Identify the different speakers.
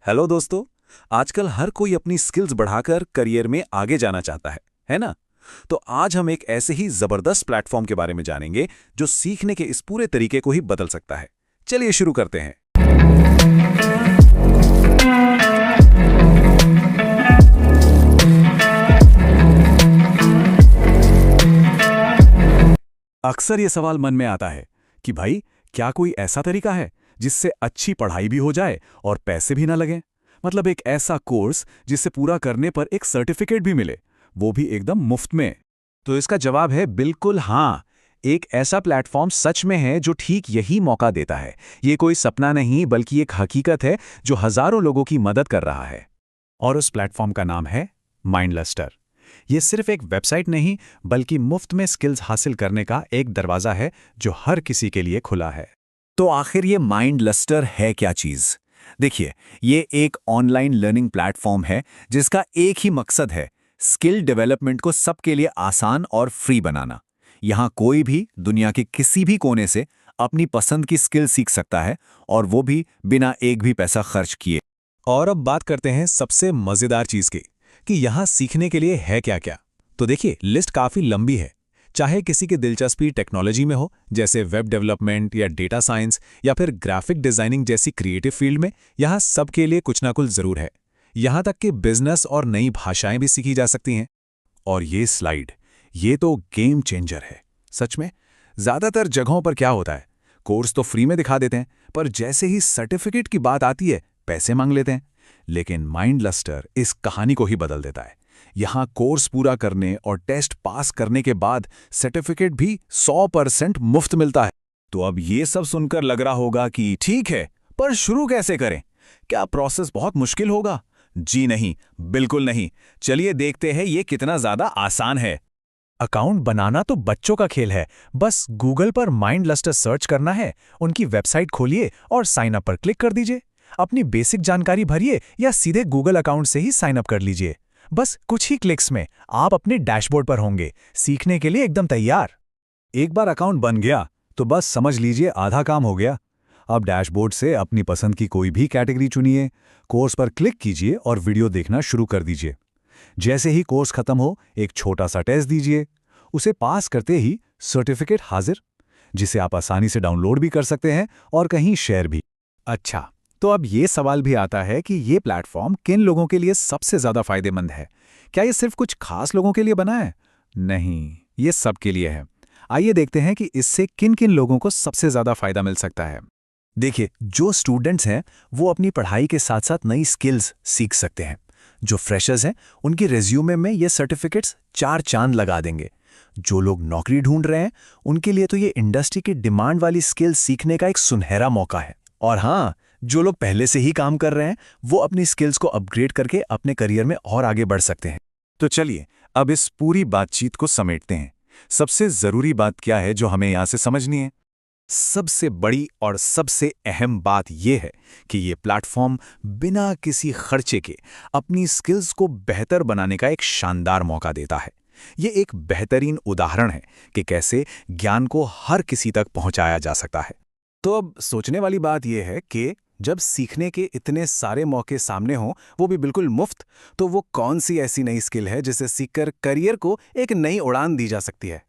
Speaker 1: Hello दोस्तों। आजकल हर कोई अपनी स्किल्स बढ़ाकर करियर में आगे जाना चाहता है ना? तो आज हम एक ऐसे ही जबरदस्त प्लेटफॉर्म के बारे में जानेंगे जो सीखने के इस पूरे तरीके को ही बदल सकता है। चलिए शुरू करते हैं। अक्सर ये सवाल मन में आता है कि भाई, क्या कोई ऐसा तरीका है जिससे अच्छी पढ़ाई भी हो जाए और पैसे भी ना लगें? मतलब एक ऐसा कोर्स जिसे पूरा करने पर एक सर्टिफिकेट भी मिले, वो भी एकदम मुफ्त में। तो इसका जवाब है बिल्कुल हाँ। एक ऐसा प्लेटफॉर्म सच में है जो ठीक यही मौका देता है। ये कोई सपना नहीं बल्कि एक हकीकत है जो हजारों लोगों की मदद कर रहा है। और उस प्लेटफॉर्म का नाम है माइंडलस्टर। ये सिर्फ एक वेबसाइट नहीं बल्कि मुफ्त में स्किल्स हासिल करने का एक दरवाजा है जो हर किसी के लिए खुला है। तो आखिर ये माइंडलस्टर है क्या चीज़? देखिए, ये एक ऑनलाइन लर्निंग प्लेटफॉर्म है जिसका एक ही मकसद है, स्किल डेवलपमेंट को सबके लिए आसान और फ्री बनाना। यहाँ कोई भी दुनिया के किसी भी कोने से अपनी पसंद की स्किल सीख सकता है, और वो भी बिना एक भी पैसा खर्च किए। और अब बात करते हैं सबसे मज़ेदार चीज़ की, कि यहाँ सीखने के लिए है क्या क्या। तो देखिए, लिस्ट काफ़ी लंबी है। चाहे किसी की दिलचस्पी टेक्नोलॉजी में हो, जैसे वेब डेवलपमेंट या डेटा साइंस, या फिर ग्राफिक डिज़ाइनिंग जैसी क्रिएटिव फील्ड में, यहाँ सबके लिए कुछ ना कुछ ज़रूर है। यहाँ तक कि बिजनेस और नई भाषाएं भी सीखी जा सकती हैं। और ये स्लाइड, ये तो गेम चेंजर है सच में। ज़्यादातर जगहों पर क्या होता है, कोर्स तो फ्री में दिखा देते हैं, पर जैसे ही सर्टिफिकेट की बात आती है पैसे मांग लेते हैं। लेकिन माइंडलस्टर इस कहानी को ही बदल देता है। यहाँ कोर्स पूरा करने और टेस्ट पास करने के बाद सर्टिफिकेट भी 100% मुफ्त मिलता है। तो अब ये सब सुनकर लग रहा होगा कि ठीक है, पर शुरू कैसे करें? क्या प्रोसेस बहुत मुश्किल होगा? जी नहीं, बिल्कुल नहीं। चलिए देखते हैं ये कितना ज़्यादा आसान है। अकाउंट बनाना तो बच्चों का खेल है। बस गूगल पर माइंडलस्टर सर्च करना है, उनकी वेबसाइट खोलिए और साइन अप पर क्लिक कर दीजिए। अपनी बेसिक जानकारी भरिए या सीधे गूगल अकाउंट से ही साइन अप कर लीजिए। बस कुछ ही क्लिक्स में आप अपने डैशबोर्ड पर होंगे, सीखने के लिए एकदम तैयार। एक बार अकाउंट बन गया तो बस समझ लीजिए आधा काम हो गया। अब डैशबोर्ड से अपनी पसंद की कोई भी कैटेगरी चुनिए, कोर्स पर क्लिक कीजिए और वीडियो देखना शुरू कर दीजिए। जैसे ही कोर्स खत्म हो, एक छोटा सा टेस्ट दीजिए। उसे पास करते ही सर्टिफिकेट हाजिर, जिसे आप आसानी से डाउनलोड भी कर सकते हैं और कहीं शेयर भी। अच्छा, तो अब ये सवाल भी आता है कि ये प्लेटफॉर्म किन लोगों के लिए सबसे ज़्यादा फायदेमंद है? क्या ये सिर्फ कुछ खास लोगों के लिए बना है? नहीं, ये सबके लिए है। आइए देखते हैं कि इससे किन किन लोगों को सबसे ज़्यादा फायदा मिल सकता है। देखिए, जो स्टूडेंट्स हैं वो अपनी पढ़ाई के साथ साथ नई स्किल्स सीख सकते हैं। जो फ्रेशर्स हैं उनकी रेज्यूमे में ये सर्टिफिकेट्स चार चांद लगा देंगे। जो लोग नौकरी ढूंढ रहे हैं उनके लिए तो ये इंडस्ट्री की डिमांड वाली स्किल्स सीखने का एक सुनहरा मौका है। और हाँ, जो लोग पहले से ही काम कर रहे हैं वो अपनी स्किल्स को अपग्रेड करके अपने करियर में और आगे बढ़ सकते हैं। तो चलिए अब इस पूरी बातचीत को समेटते हैं। सबसे ज़रूरी बात क्या है जो हमें यहाँ से समझनी है? सबसे बड़ी और सबसे अहम बात यह है कि ये प्लेटफॉर्म बिना किसी खर्चे के अपनी स्किल्स को बेहतर बनाने का एक शानदार मौका देता है। ये एक बेहतरीन उदाहरण है कि कैसे ज्ञान को हर किसी तक पहुंचाया जा सकता है। तो अब सोचने वाली बात यह है कि जब सीखने के इतने सारे मौके सामने हों, वो भी बिल्कुल मुफ्त, तो वो कौन सी ऐसी नई स्किल है जिसे सीखकर करियर को एक नई उड़ान दी जा सकती है?